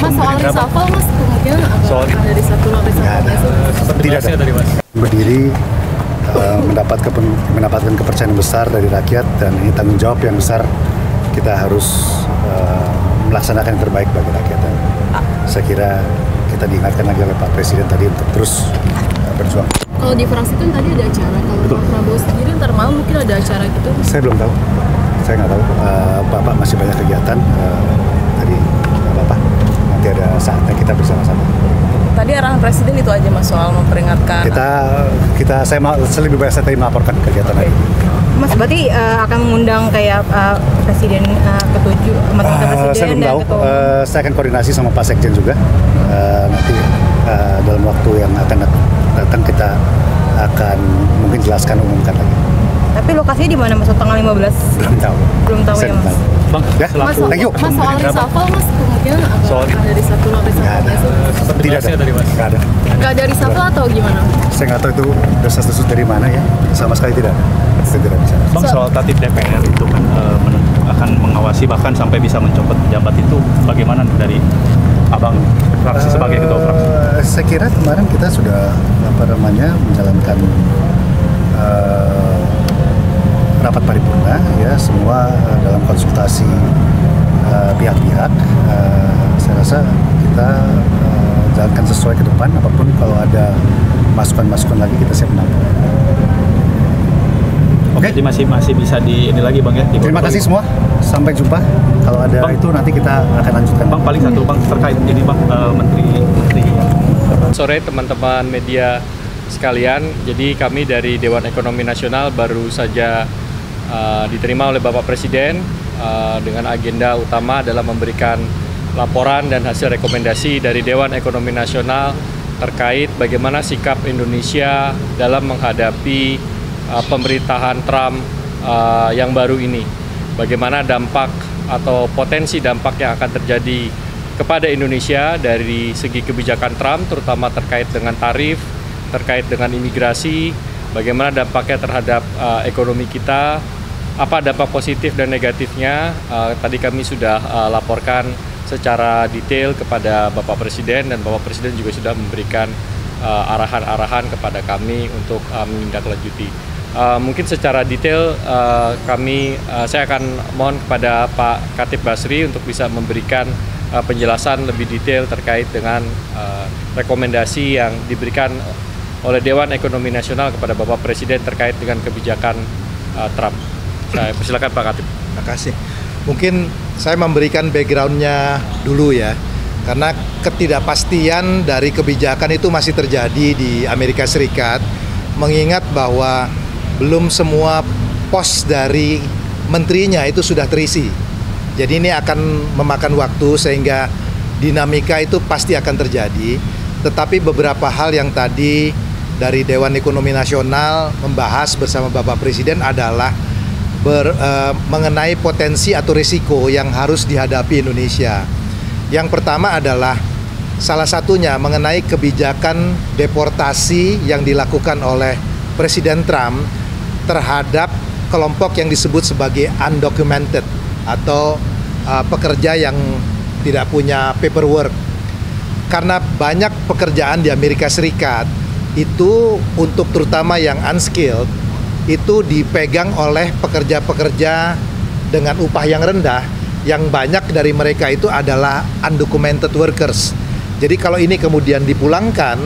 Mas, soal reshuffle, Mas, kemungkinan ada reshuffle tidak ada dari Mas. Berdiri mendapatkan kepercayaan besar dari rakyat, dan ini tanggung jawab yang besar. Kita harus melaksanakan yang terbaik bagi rakyat. Dan saya kira kita diingatkan lagi oleh Pak Presiden tadi untuk terus berjuang. Kalau di fraksi itu tadi ada acara, kalau Pak Prabowo sendiri ntar malam mungkin ada acara gitu? Saya belum tahu, saya nggak tahu. Bapak masih banyak kegiatan. Tadi Bapak nanti ada saatnya kita bersama-sama. Tadi arahan Presiden itu aja Mas, soal memperingatkan. Saya lebih banyak saya tadi melaporkan kegiatan lagi. Mas, berarti akan mengundang kayak Presiden ketujuh, mantan Presiden. Saya belum tahu. Saya akan koordinasi sama Pak Sekjen juga. Nanti dalam waktu yang akan datang kita akan mungkin jelaskan, umumkan lagi. Tapi lokasinya di mana Mas? Tanggal 15? Belum tahu. Belum tahu ya Mas. Bang, ya, Mas, thank you. Mas, soal reshuffle, Mas, kemungkinan ada reshuffle Tidak ada dari Mas. Nggak ada reshuffle atau gimana? Saya nggak tahu itu desas-desus dari mana ya. Sama sekali tidak ada. Saya tidak bisa. Bang, soal tatip DPR itu kan akan mengawasi bahkan sampai bisa mencopot pejabat, itu bagaimana dari Abang fraksi sebagai ketua fraksi? Saya kira kemarin kita sudah menjalankan rapat paripurna ya, semua dalam konsultasi pihak-pihak. Saya rasa kita jalankan sesuai ke depan. Apapun kalau ada masukan-masukan lagi kita siap menampung. Oke. Jadi masih bisa ini lagi Bang ya. Terima kasih semua. Sampai jumpa. Kalau ada Bang, itu nanti kita akan lanjutkan. Bang, paling satu Bang terkait ini Bang, Menteri. Sore teman-teman media sekalian. Jadi kami dari Dewan Ekonomi Nasional baru saja diterima oleh Bapak Presiden dengan agenda utama adalah memberikan laporan dan hasil rekomendasi dari Dewan Ekonomi Nasional terkait bagaimana sikap Indonesia dalam menghadapi pemerintahan Trump yang baru ini. Bagaimana dampak atau potensi dampak yang akan terjadi kepada Indonesia dari segi kebijakan Trump, terutama terkait dengan tarif, terkait dengan imigrasi, bagaimana dampaknya terhadap ekonomi kita, apa dampak positif dan negatifnya. Tadi kami sudah laporkan secara detail kepada Bapak Presiden, dan Bapak Presiden juga sudah memberikan arahan-arahan kepada kami untuk menindaklanjuti. Mungkin secara detail saya akan mohon kepada Pak Khatib Basri untuk bisa memberikan penjelasan lebih detail terkait dengan rekomendasi yang diberikan oleh Dewan Ekonomi Nasional kepada Bapak Presiden terkait dengan kebijakan Trump. Saya persilakan Pak Khatib. Terima kasih. Mungkin saya memberikan background-nya dulu ya, karena ketidakpastian dari kebijakan itu masih terjadi di Amerika Serikat, mengingat bahwa belum semua pos dari menterinya itu sudah terisi. Jadi ini akan memakan waktu sehingga dinamika itu pasti akan terjadi. Tetapi beberapa hal yang tadi dari Dewan Ekonomi Nasional membahas bersama Bapak Presiden adalah mengenai potensi atau risiko yang harus dihadapi Indonesia. Yang pertama adalah salah satunya mengenai kebijakan deportasi yang dilakukan oleh Presiden Trump terhadap kelompok yang disebut sebagai undocumented atau pekerja yang tidak punya paperwork. Karena banyak pekerjaan di Amerika Serikat itu untuk terutama yang unskilled itu dipegang oleh pekerja-pekerja dengan upah yang rendah, yang banyak dari mereka itu adalah undocumented workers. Jadi kalau ini kemudian dipulangkan,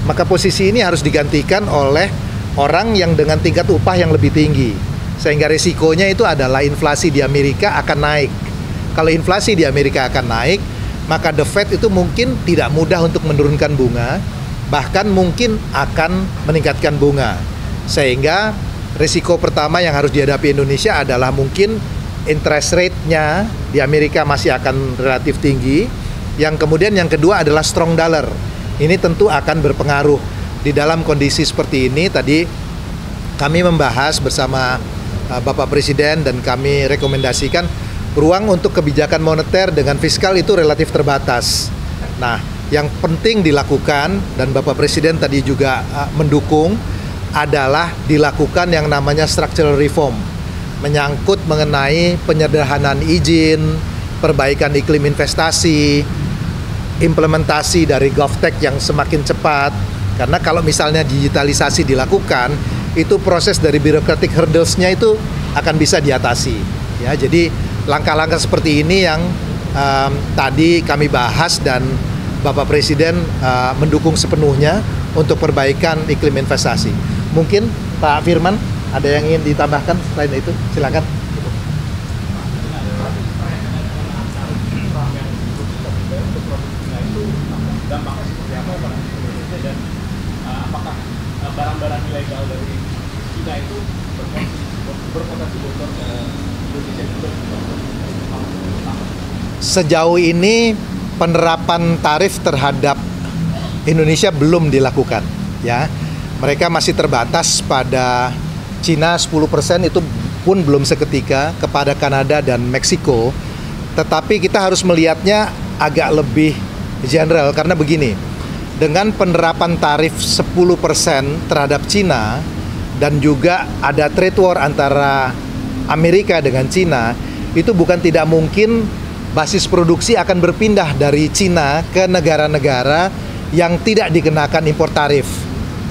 maka posisi ini harus digantikan oleh orang yang dengan tingkat upah yang lebih tinggi. Sehingga risikonya itu adalah inflasi di Amerika akan naik. Kalau inflasi di Amerika akan naik, maka The Fed itu mungkin tidak mudah untuk menurunkan bunga, bahkan mungkin akan meningkatkan bunga. Sehingga risiko pertama yang harus dihadapi Indonesia adalah mungkin interest rate-nya di Amerika masih akan relatif tinggi. Yang kemudian yang kedua adalah strong dollar. Ini tentu akan berpengaruh. Di dalam kondisi seperti ini tadi kami membahas bersama Bapak Presiden dan kami rekomendasikan ruang untuk kebijakan moneter dengan fiskal itu relatif terbatas. Nah, yang penting dilakukan dan Bapak Presiden tadi juga mendukung adalah dilakukan yang namanya structural reform, menyangkut mengenai penyederhanaan izin, perbaikan iklim investasi, implementasi dari GovTech yang semakin cepat. Karena kalau misalnya digitalisasi dilakukan, itu proses dari bureaucratic hurdles-nya itu akan bisa diatasi. Ya, jadi langkah-langkah seperti ini yang tadi kami bahas dan Bapak Presiden mendukung sepenuhnya untuk perbaikan iklim investasi. Mungkin Pak Firman ada yang ingin ditambahkan selain itu, silakan. Dampaknya seperti apa pada Indonesia dan apakah barang-barang ilegal dari China itu berpotensi bocor ke Indonesia juga? Sejauh ini penerapan tarif terhadap Indonesia belum dilakukan, ya. Mereka masih terbatas pada Cina 10%, itu pun belum seketika, kepada Kanada dan Meksiko. Tetapi kita harus melihatnya agak lebih general karena begini. Dengan penerapan tarif 10% terhadap Cina dan juga ada trade war antara Amerika dengan Cina, itu bukan tidak mungkin basis produksi akan berpindah dari Cina ke negara-negara yang tidak dikenakan impor tarif.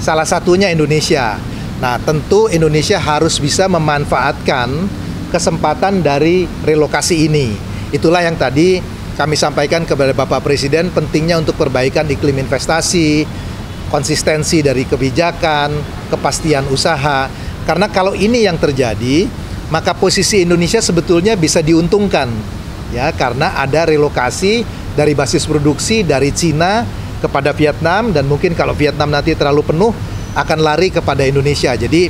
Salah satunya Indonesia. Nah, tentu Indonesia harus bisa memanfaatkan kesempatan dari relokasi ini. Itulah yang tadi kami sampaikan kepada Bapak Presiden, pentingnya untuk perbaikan iklim investasi, konsistensi dari kebijakan, kepastian usaha. Karena kalau ini yang terjadi, maka posisi Indonesia sebetulnya bisa diuntungkan, ya, karena ada relokasi dari basis produksi dari Cina kepada Vietnam, dan mungkin kalau Vietnam nanti terlalu penuh akan lari kepada Indonesia. Jadi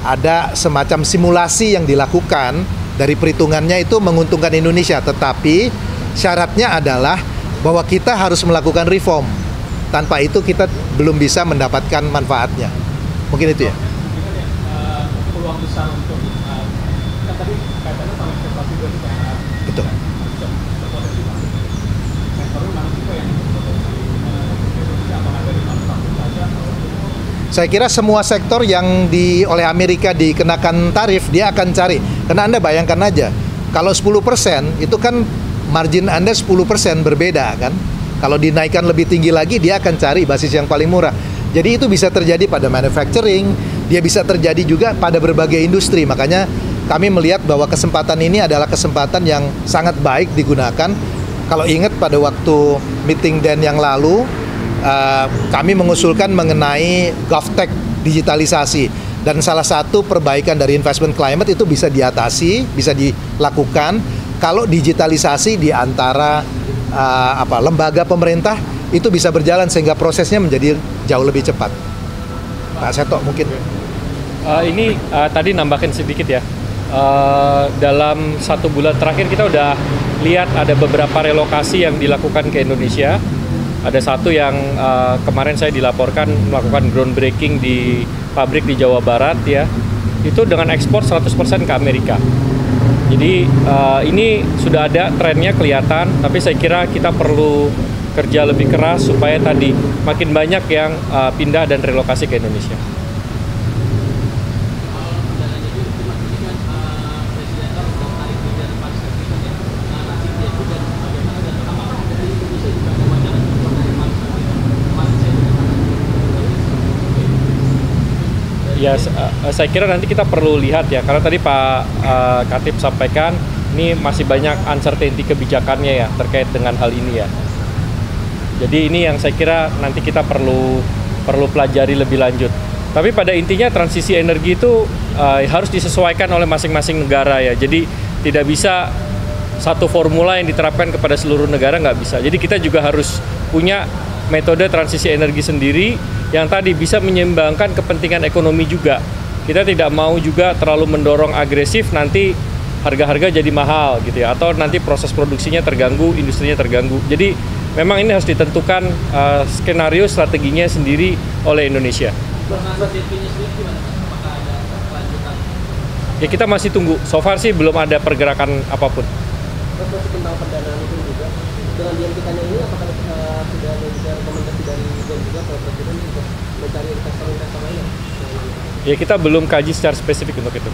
ada semacam simulasi yang dilakukan, dari perhitungannya itu menguntungkan Indonesia, tetapi syaratnya adalah bahwa kita harus melakukan reform. Tanpa itu kita belum bisa mendapatkan manfaatnya. Mungkin itu ya. Peluang besar untuk kan tadi kaitannya sama investasi juga kayak Betul. berpotensi masuk. Sektornya mana juga yang berpotensi Indonesia, apakah dari manufaktur saja? Saya kira semua sektor yang oleh Amerika dikenakan tarif dia akan cari. Karena Anda bayangkan aja, kalau 10% itu kan margin Anda 10% berbeda kan. Kalau dinaikkan lebih tinggi lagi, dia akan cari basis yang paling murah. Jadi itu bisa terjadi pada manufacturing, dia bisa terjadi juga pada berbagai industri. Makanya kami melihat bahwa kesempatan ini adalah kesempatan yang sangat baik digunakan. Kalau ingat pada waktu meeting DEN yang lalu, kami mengusulkan mengenai GovTech digitalisasi. Dan salah satu perbaikan dari investment climate itu bisa diatasi, bisa dilakukan kalau digitalisasi di antara lembaga pemerintah itu bisa berjalan sehingga prosesnya menjadi jauh lebih cepat. Pak Seto mungkin. Ini tadi nambahin sedikit ya. Dalam 1 bulan terakhir kita udah lihat ada beberapa relokasi yang dilakukan ke Indonesia. Ada satu yang kemarin saya dilaporkan melakukan groundbreaking di pabrik di Jawa Barat ya. Itu dengan ekspor 100% ke Amerika. Jadi ini sudah ada trennya kelihatan, tapi saya kira kita perlu kerja lebih keras supaya tadi makin banyak yang pindah dan relokasi ke Indonesia. Ya, saya kira nanti kita perlu lihat ya, karena tadi Pak Khatib sampaikan ini masih banyak uncertainty kebijakannya ya terkait dengan hal ini ya. Jadi ini yang saya kira nanti kita perlu pelajari lebih lanjut. Tapi pada intinya transisi energi itu harus disesuaikan oleh masing-masing negara ya. Jadi tidak bisa satu formula yang diterapkan kepada seluruh negara, nggak bisa. Jadi kita juga harus punya metode transisi energi sendiri yang tadi bisa menyeimbangkan kepentingan ekonomi juga. Kita tidak mau juga terlalu mendorong agresif, nanti harga-harga jadi mahal gitu ya, atau nanti proses produksinya terganggu, industrinya terganggu. Jadi memang ini harus ditentukan skenario strateginya sendiri oleh Indonesia. Ya kita masih tunggu, so far sih belum ada pergerakan apapun. Masih tentang pendanaan itu juga, dengan dihentikannya ini apakah sudah ada juga rekomendasi dari BEN juga kalau Presiden untuk mencari investor-investor lain? Ya kita belum kaji secara spesifik untuk itu.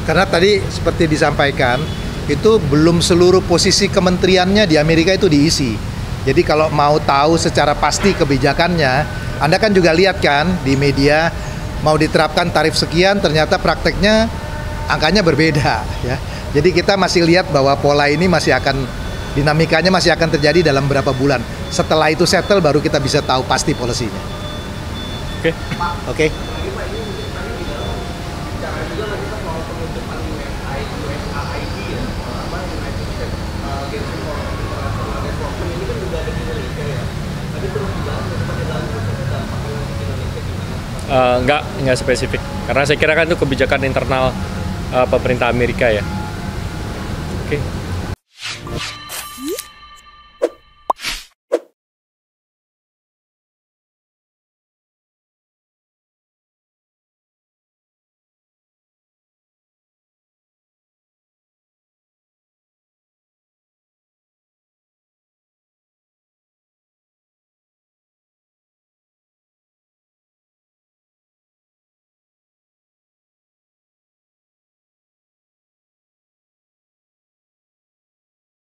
Karena tadi seperti disampaikan, itu belum seluruh posisi kementeriannya di Amerika itu diisi. Jadi kalau mau tahu secara pasti kebijakannya, Anda kan juga lihat kan di media mau diterapkan tarif sekian, ternyata prakteknya angkanya berbeda ya. Jadi kita masih lihat bahwa pola ini masih akan, dinamikanya masih akan terjadi dalam beberapa bulan. Setelah itu settle baru kita bisa tahu pasti polisinya. Oke. Oke. Enggak spesifik. Karena saya kira kan itu kebijakan internal pemerintah Amerika ya.